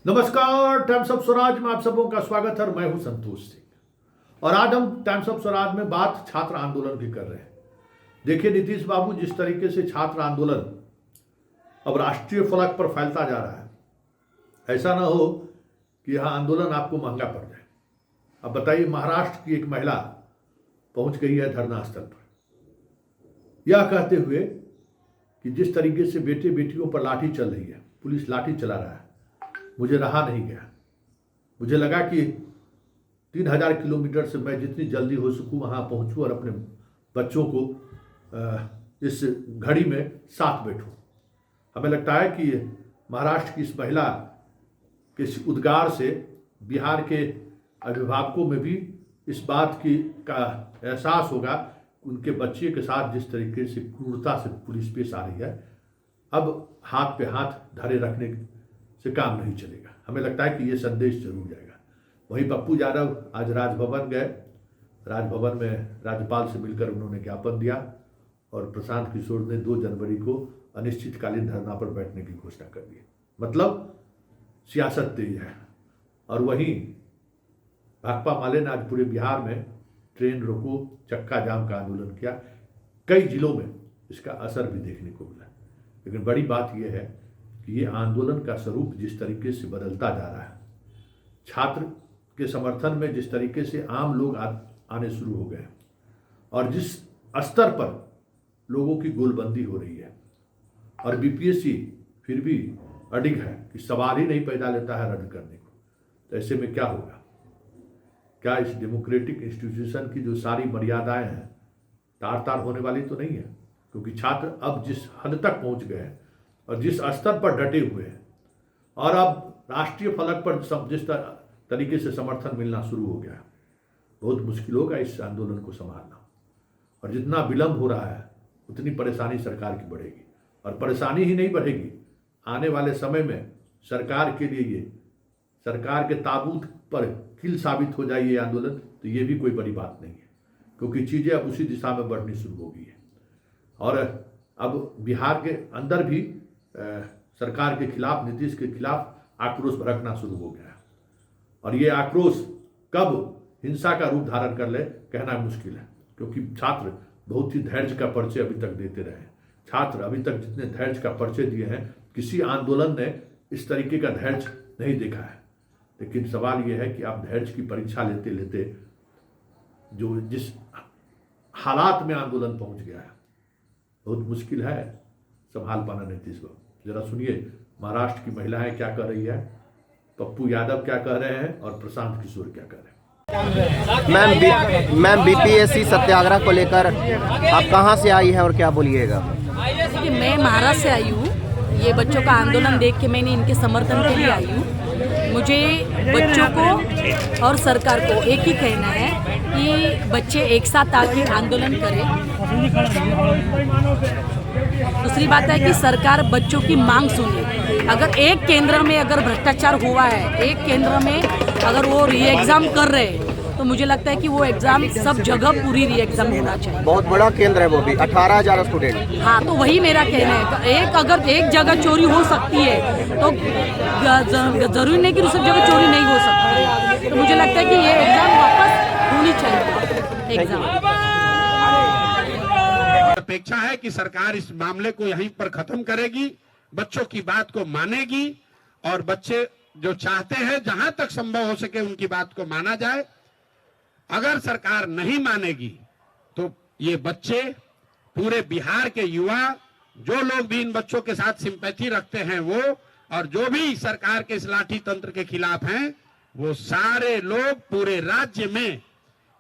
नमस्कार, times of Swaraj में आप सबों का स्वागत है। मैं हूं संतोष सिंह और आज हम टाइम्स ऑफ स्वराज में बात छात्र आंदोलन की कर रहे हैं। देखिए नीतीश बाबू, जिस तरीके से छात्र आंदोलन अब राष्ट्रीय फलक पर फैलता जा रहा है, ऐसा ना हो कि यह आंदोलन आपको महंगा पड़ जाए। अब बताइए, महाराष्ट्र की एक महिला पहुंच गई है धरना स्थल पर, यह कहते हुए कि जिस तरीके से बेटे बेटियों पर लाठी चल रही है, पुलिस लाठी चला रहा है, मुझे रहा नहीं गया। मुझे लगा कि 3000 किलोमीटर से मैं जितनी जल्दी हो सकूं वहां पहुंचूं और अपने बच्चों को इस घड़ी में साथ बैठूं। हमें लगता है कि महाराष्ट्र की इस महिला के इस उद्गार से बिहार के अभिभावकों में भी इस बात का एहसास होगा, उनके बच्चे के साथ जिस तरीके से क्रूरता से पुलिस पेश आ रही है, अब हाथ पे हाथ धरे रखने से काम नहीं चलेगा। हमें लगता है कि ये संदेश जरूर जाएगा। वहीं पप्पू यादव आज राजभवन गए। राजभवन में राज्यपाल से मिलकर उन्होंने ज्ञापन दिया और प्रशांत किशोर ने 2 जनवरी को अनिश्चितकालीन धरना पर बैठने की घोषणा कर दी। मतलब सियासत तेज है। और वहीं भाकपा माले ने आज पूरे बिहार में ट्रेन रोको, चक्का जाम का आंदोलन किया। कई जिलों में इसका असर भी देखने को मिला। लेकिन बड़ी बात यह है कि ये आंदोलन का स्वरूप जिस तरीके से बदलता जा रहा है, छात्र के समर्थन में जिस तरीके से आम लोग आने शुरू हो गए और जिस स्तर पर लोगों की गोलबंदी हो रही है, और बीपीएससी फिर भी अडिग है कि सवाल ही नहीं पैदा लेता है रद्द करने को, तो ऐसे में क्या होगा? क्या इस डेमोक्रेटिक इंस्टीट्यूशन की जो सारी मर्यादाएं हैं तार तार होने वाली तो नहीं है? क्योंकि छात्र अब जिस हद तक पहुंच गए हैं और जिस स्तर पर डटे हुए हैं, और अब राष्ट्रीय फलक पर जिस तरीके से समर्थन मिलना शुरू हो गया, बहुत मुश्किल होगा इस आंदोलन को संभालना। और जितना विलंब हो रहा है उतनी परेशानी सरकार की बढ़ेगी, और परेशानी ही नहीं बढ़ेगी, आने वाले समय में सरकार के लिए ये सरकार के ताबूत पर किल साबित हो जाए ये आंदोलन, तो ये भी कोई बड़ी बात नहीं है, क्योंकि चीज़ें अब उसी दिशा में बढ़नी शुरू हो गई है। और अब बिहार के अंदर भी सरकार के खिलाफ, नीतीश के खिलाफ आक्रोश भड़कना शुरू हो गया है। और ये आक्रोश कब हिंसा का रूप धारण कर ले, कहना मुश्किल है, क्योंकि छात्र बहुत ही धैर्य का परिचय अभी तक देते रहे हैं। छात्र अभी तक जितने धैर्य का परिचय दिए हैं, किसी आंदोलन ने इस तरीके का धैर्य नहीं देखा है। लेकिन सवाल यह है कि आप धैर्य की परीक्षा लेते लेते जो जिस हालात में आंदोलन पहुंच गया है, बहुत मुश्किल है संभाल पाना नीतीश बाबू। जरा सुनिए महाराष्ट्र की महिलाएं क्या कर रही है, पप्पू यादव क्या कह रहे हैं और प्रशांत किशोर क्या कह रहे हैं। मैम बीपीएससी सत्याग्रह को लेकर आप कहां से आई हैं और क्या बोलिएगा? देखिए, मैं महाराष्ट्र से आई हूँ। ये बच्चों का आंदोलन देख के मैंने इनके समर्थन के लिए आई हूँ। मुझे बच्चों को और सरकार को एक ही कहना है कि बच्चे एक साथ आकर आंदोलन करें। दूसरी बात है कि सरकार बच्चों की मांग सुने। अगर एक केंद्र में अगर भ्रष्टाचार हुआ है, एक केंद्र में अगर वो री एग्जाम कर रहे हैं, तो मुझे लगता है कि वो एग्जाम सब जगह पूरी री एग्जाम होना चाहिए। बहुत बड़ा केंद्र है वो भी, 18,000 स्टूडेंट। हाँ, तो वही मेरा कहना है। अगर एक जगह चोरी हो सकती है तो जरूरी नहीं कि दूसरी जगह चोरी नहीं हो सकती है। तो मुझे लगता है कि ये एग्जाम वापस होनी चाहिए। एग्जाम अपेक्षा है कि सरकार इस मामले को यहीं पर खत्म करेगी, बच्चों की बात को मानेगी, और बच्चे जो चाहते हैं जहां तक संभव हो सके उनकी बात को माना जाए। अगर सरकार नहीं मानेगी तो ये बच्चे, पूरे बिहार के युवा, जो लोग भी इन बच्चों के साथ सिंपैथी रखते हैं वो, और जो भी सरकार के इस लाठी तंत्र के खिलाफ हैं, वो सारे लोग पूरे राज्य में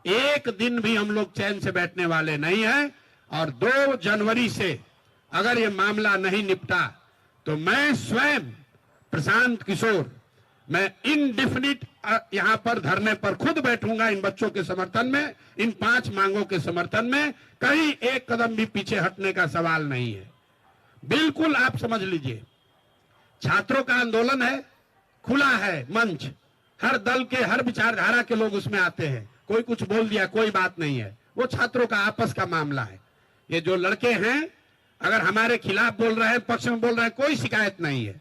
एक दिन भी हम लोग चैन से बैठने वाले नहीं हैं। और 2 जनवरी से अगर ये मामला नहीं निपटा तो मैं स्वयं प्रशांत किशोर, मैं इनडिफिनिट यहां पर धरने पर खुद बैठूंगा इन बच्चों के समर्थन में, इन 5 मांगों के समर्थन में। कहीं एक कदम भी पीछे हटने का सवाल नहीं है। बिल्कुल आप समझ लीजिए, छात्रों का आंदोलन है, खुला है मंच, हर दल के, हर विचारधारा के लोग उसमें आते हैं। कोई कुछ बोल दिया, कोई बात नहीं है, वो छात्रों का आपस का मामला है। ये जो लड़के हैं अगर हमारे खिलाफ बोल रहे हैं, पक्ष में बोल रहे हैं, कोई शिकायत नहीं है।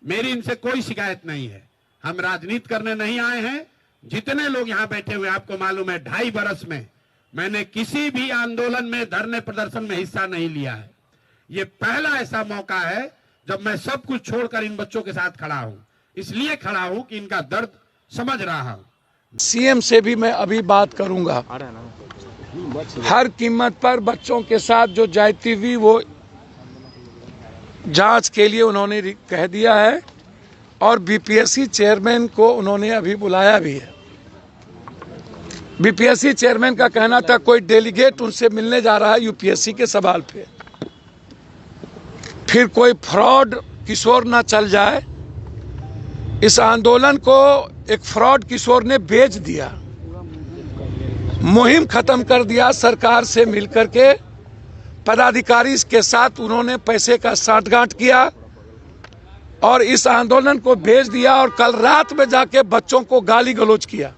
मेरी इनसे कोई शिकायत नहीं है। हम राजनीति करने नहीं आए हैं। जितने लोग यहाँ बैठे हुए आपको मालूम है 2.5 बरस में मैंने किसी भी आंदोलन में, धरने प्रदर्शन में हिस्सा नहीं लिया है। ये पहला ऐसा मौका है जब मैं सब कुछ छोड़कर इन बच्चों के साथ खड़ा हूं। इसलिए खड़ा हूं कि इनका दर्द समझ रहा हूं। सीएम से भी मैं अभी बात करूंगा। हर कीमत पर बच्चों के साथ जो ज्यादती हुई वो जांच के लिए उन्होंने कह दिया है और बीपीएससी चेयरमैन को उन्होंने अभी बुलाया भी है। बीपीएससी चेयरमैन का कहना था कोई डेलीगेट उनसे मिलने जा रहा है यूपीएससी के सवाल पे, फिर कोई फ्रॉड किशोर ना चल जाए। इस आंदोलन को एक फ्रॉड किशोर ने बेच दिया, मुहिम खत्म कर दिया। सरकार से मिलकर के पदाधिकारी के साथ उन्होंने पैसे का साठगांठ किया और इस आंदोलन को भेज दिया और कल रात में जाके बच्चों को गाली गलौज किया,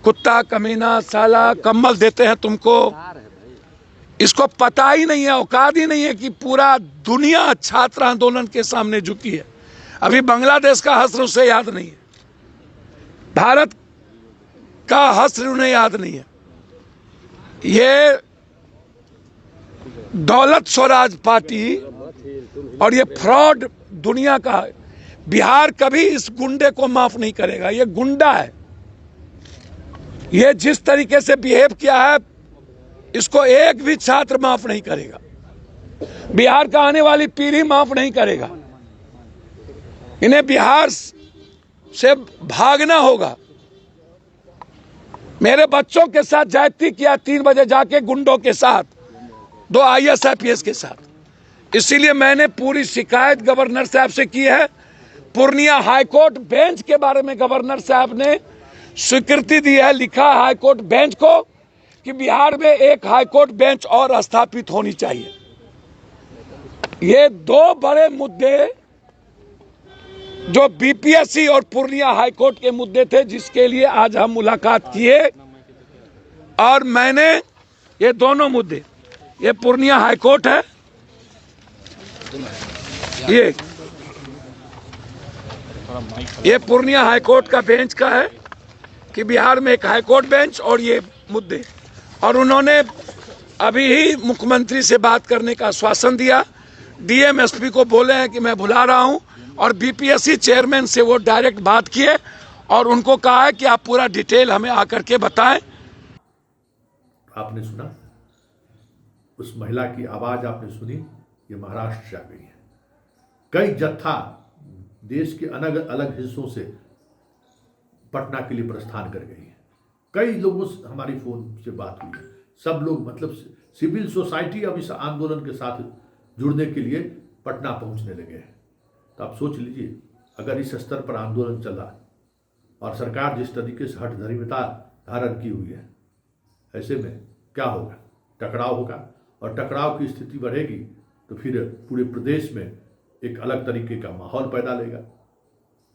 कुत्ता, कमीना, साला, कम्बल देते हैं तुमको। इसको पता ही नहीं है, औकात ही नहीं है कि पूरा दुनिया छात्र आंदोलन के सामने झुकी है। अभी बांग्लादेश का हश्र उसे याद नहीं है, भारत का हश्र उन्हें याद नहीं है। ये दौलत स्वराज पार्टी और ये फ्रॉड दुनिया का है। बिहार कभी इस गुंडे को माफ नहीं करेगा। ये गुंडा है। ये जिस तरीके से बिहेव किया है इसको एक भी छात्र माफ नहीं करेगा। बिहार का आने वाली पीढ़ी माफ नहीं करेगा। इन्हें बिहार से भागना होगा। मेरे बच्चों के साथ ज्यादती किया 3 बजे जाके गुंडों के साथ, 2 IAS IPS के साथ। इसीलिए मैंने पूरी शिकायत गवर्नर साहब से की है। पूर्णिया हाईकोर्ट बेंच के बारे में गवर्नर साहब ने स्वीकृति दी है, लिखा हाईकोर्ट बेंच को कि बिहार में एक हाईकोर्ट बेंच और स्थापित होनी चाहिए। ये 2 बड़े मुद्दे जो बीपीएससी और पूर्णिया हाईकोर्ट के मुद्दे थे जिसके लिए आज हम मुलाकात किए। और मैंने ये दोनों मुद्दे, ये पूर्णिया हाईकोर्ट है, ये पूर्णिया हाईकोर्ट का बेंच का है कि बिहार में एक हाईकोर्ट बेंच और ये मुद्दे। और उन्होंने अभी ही मुख्यमंत्री से बात करने का आश्वासन दिया। डीएम एसपी को बोले हैं कि मैं बुला रहा हूं और बीपीएससी चेयरमैन से वो डायरेक्ट बात किए और उनको कहा है कि आप पूरा डिटेल हमें आकर के बताएं। आपने सुना, उस महिला की आवाज आपने सुनी, ये महाराष्ट्र से आ गई है। कई जत्था देश के अलग अलग हिस्सों से पटना के लिए प्रस्थान कर गई है। कई लोगों से हमारी फोन से बात हुई है। सब लोग मतलब सिविल सोसाइटी अब इस आंदोलन के साथ जुड़ने के लिए पटना पहुंचने लगे हैं। तो आप सोच लीजिए, अगर इस स्तर पर आंदोलन चला और सरकार जिस तरीके से हठधर्मिता धारण की हुई है, ऐसे में क्या होगा? टकराव होगा और टकराव की स्थिति बढ़ेगी तो फिर पूरे प्रदेश में एक अलग तरीके का माहौल पैदा लेगा,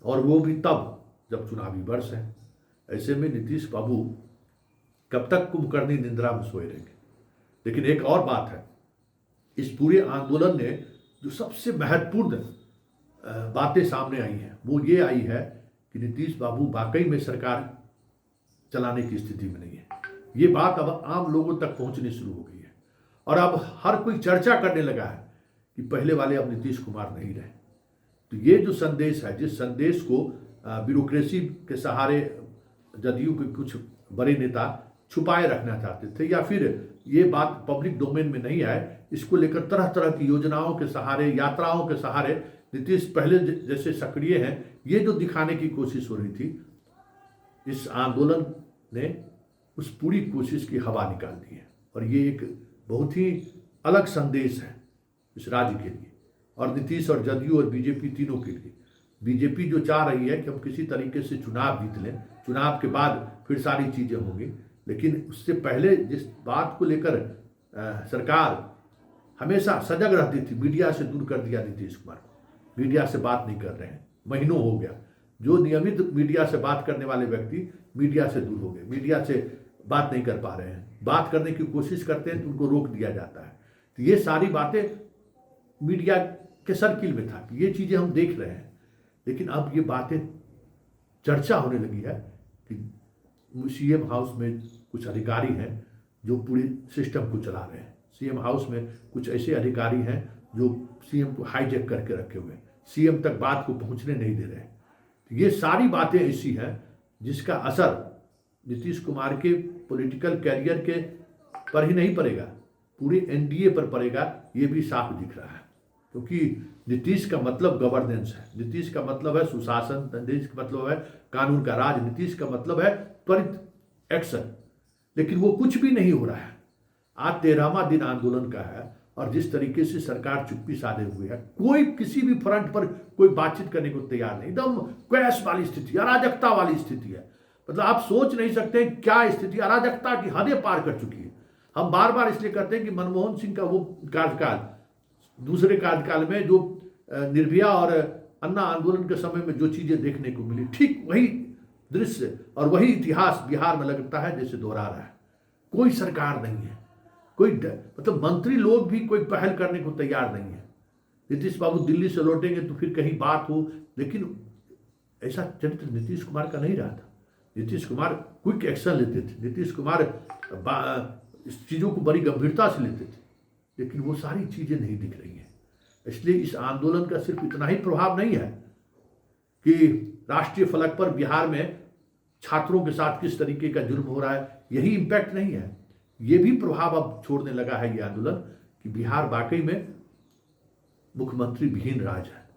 और वो भी तब जब चुनावी वर्ष है। ऐसे में नीतीश बाबू कब तक कुंभकर्णी निंद्रा में सोए रहेंगे। लेकिन एक और बात है, इस पूरे आंदोलन ने जो सबसे महत्वपूर्ण बातें सामने आई हैं वो ये आई है कि नीतीश बाबू वाकई में सरकार चलाने की स्थिति में नहीं है। ये बात अब आम लोगों तक पहुंचनी शुरू हो गई है और अब हर कोई चर्चा करने लगा है कि पहले वाले अब नीतीश कुमार नहीं रहे। तो ये जो संदेश है, जिस संदेश को ब्यूरोक्रेसी के सहारे जदयू के कुछ बड़े नेता छुपाए रखना चाहते थे या फिर ये बात पब्लिक डोमेन में नहीं आए, इसको लेकर तरह तरह की योजनाओं के सहारे, यात्राओं के सहारे नीतीश पहले जैसे सक्रिय हैं, ये जो दिखाने की कोशिश हो रही थी, इस आंदोलन ने उस पूरी कोशिश की हवा निकाल दी है। और ये एक बहुत ही अलग संदेश है इस राज्य के लिए और नीतीश और जदयू और बीजेपी तीनों के लिए। बीजेपी जो चाह रही है कि हम किसी तरीके से चुनाव जीत लें, चुनाव के बाद फिर सारी चीज़ें होंगी, लेकिन उससे पहले जिस बात को लेकर सरकार हमेशा सजग रहती थी, मीडिया से दूर कर दिया नीतीश कुमार को। मीडिया से बात नहीं कर रहे हैं, महीनों हो गया। जो नियमित मीडिया से बात करने वाले व्यक्ति मीडिया से दूर हो गए, मीडिया से बात नहीं कर पा रहे हैं। बात करने की कोशिश करते हैं तो उनको रोक दिया जाता है। तो ये सारी बातें मीडिया के सर्किल में था कि ये चीज़ें हम देख रहे हैं। लेकिन अब ये बातें चर्चा होने लगी है कि सीएम हाउस में कुछ अधिकारी हैं जो पूरे सिस्टम को चला रहे हैं। सीएम हाउस में कुछ ऐसे अधिकारी हैं जो सीएम को हाईजैक करके रखे हुए हैं, सीएम तक बात को पहुंचने नहीं दे रहे हैं। ये सारी बातें ऐसी हैं जिसका असर नीतीश कुमार के पॉलिटिकल कैरियर के पर ही नहीं पड़ेगा, पूरे एनडीए पर पड़ेगा, ये भी साफ दिख रहा है। क्योंकि नीतीश का मतलब गवर्नेंस है, नीतीश का मतलब है सुशासन, नीतीश का मतलब है कानून का राज, नीतीश का मतलब है त्वरित एक्शन। लेकिन वो कुछ भी नहीं हो रहा है। आज 13वां दिन आंदोलन का है और जिस तरीके से सरकार चुप्पी साधे हुए है, कोई किसी भी फ्रंट पर कोई बातचीत करने को तैयार नहीं, एकदम क्वैश वाली स्थिति, अराजकता वाली स्थिति है। मतलब आप सोच नहीं सकते क्या स्थिति, अराजकता की हदें पार कर चुकी है। हम बार बार इसलिए करते हैं कि मनमोहन सिंह का वो कार्यकाल, दूसरे कार्यकाल में जो निर्भया और अन्ना आंदोलन के समय में जो चीजें देखने को मिली, ठीक वही दृश्य और वही इतिहास बिहार में लगता है जैसे दोहरा रहा है। कोई सरकार नहीं है, कोई मतलब मंत्री लोग भी कोई पहल करने को तैयार नहीं है। नीतीश बाबू दिल्ली से लौटेंगे तो फिर कहीं बात हो, लेकिन ऐसा चरित्र नीतीश कुमार का नहीं रहा था। नीतीश कुमार क्विक एक्शन लेते थे, नीतीश कुमार इस चीज़ों को बड़ी गंभीरता से लेते थे, लेकिन वो सारी चीज़ें नहीं दिख रही हैं। इसलिए इस आंदोलन का सिर्फ इतना ही प्रभाव नहीं है कि राष्ट्रीय फलक पर बिहार में छात्रों के साथ किस तरीके का जुर्म हो रहा है, यही इम्पैक्ट नहीं है। ये भी प्रभाव अब छोड़ने लगा है ये आंदोलन कि बिहार वाकई में मुख्यमंत्री विहीन राज्य है।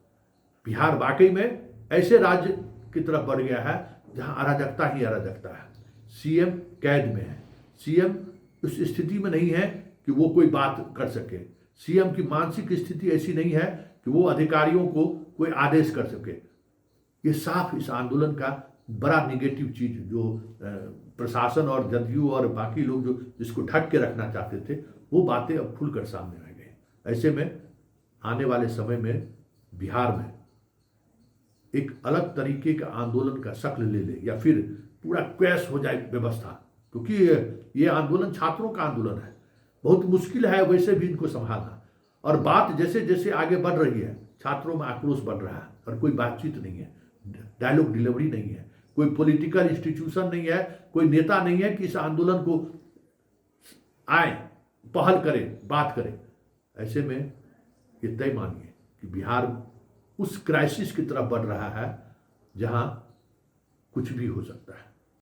बिहार वाकई में ऐसे राज्य की तरफ बढ़ गया है जहां अराजकता ही अराजकता है। सीएम कैद में है, सीएम उस स्थिति में नहीं है कि वो कोई बात कर सके। सीएम की मानसिक स्थिति ऐसी नहीं है कि वो अधिकारियों को कोई आदेश कर सके। ये साफ इस आंदोलन का बड़ा निगेटिव चीज जो प्रशासन और जदयू और बाकी लोग जो जिसको ढक के रखना चाहते थे, वो बातें अब खुलकर सामने आ गई। ऐसे में आने वाले समय में बिहार में एक अलग तरीके का आंदोलन का शक्ल ले ले या फिर पूरा क्रैश हो जाए व्यवस्था, क्योंकि ये आंदोलन छात्रों का आंदोलन है। बहुत मुश्किल है वैसे भी इनको संभालना, और बात जैसे जैसे आगे बढ़ रही है छात्रों में आक्रोश बढ़ रहा है और कोई बातचीत नहीं है, डायलॉग डिलीवरी नहीं है, कोई पॉलिटिकल इंस्टीट्यूशन नहीं है, कोई नेता नहीं है कि इस आंदोलन को आए, पहल करे, बात करे। ऐसे में ये तय मानिए कि बिहार उस क्राइसिस की तरफ बढ़ रहा है जहां कुछ भी हो सकता है।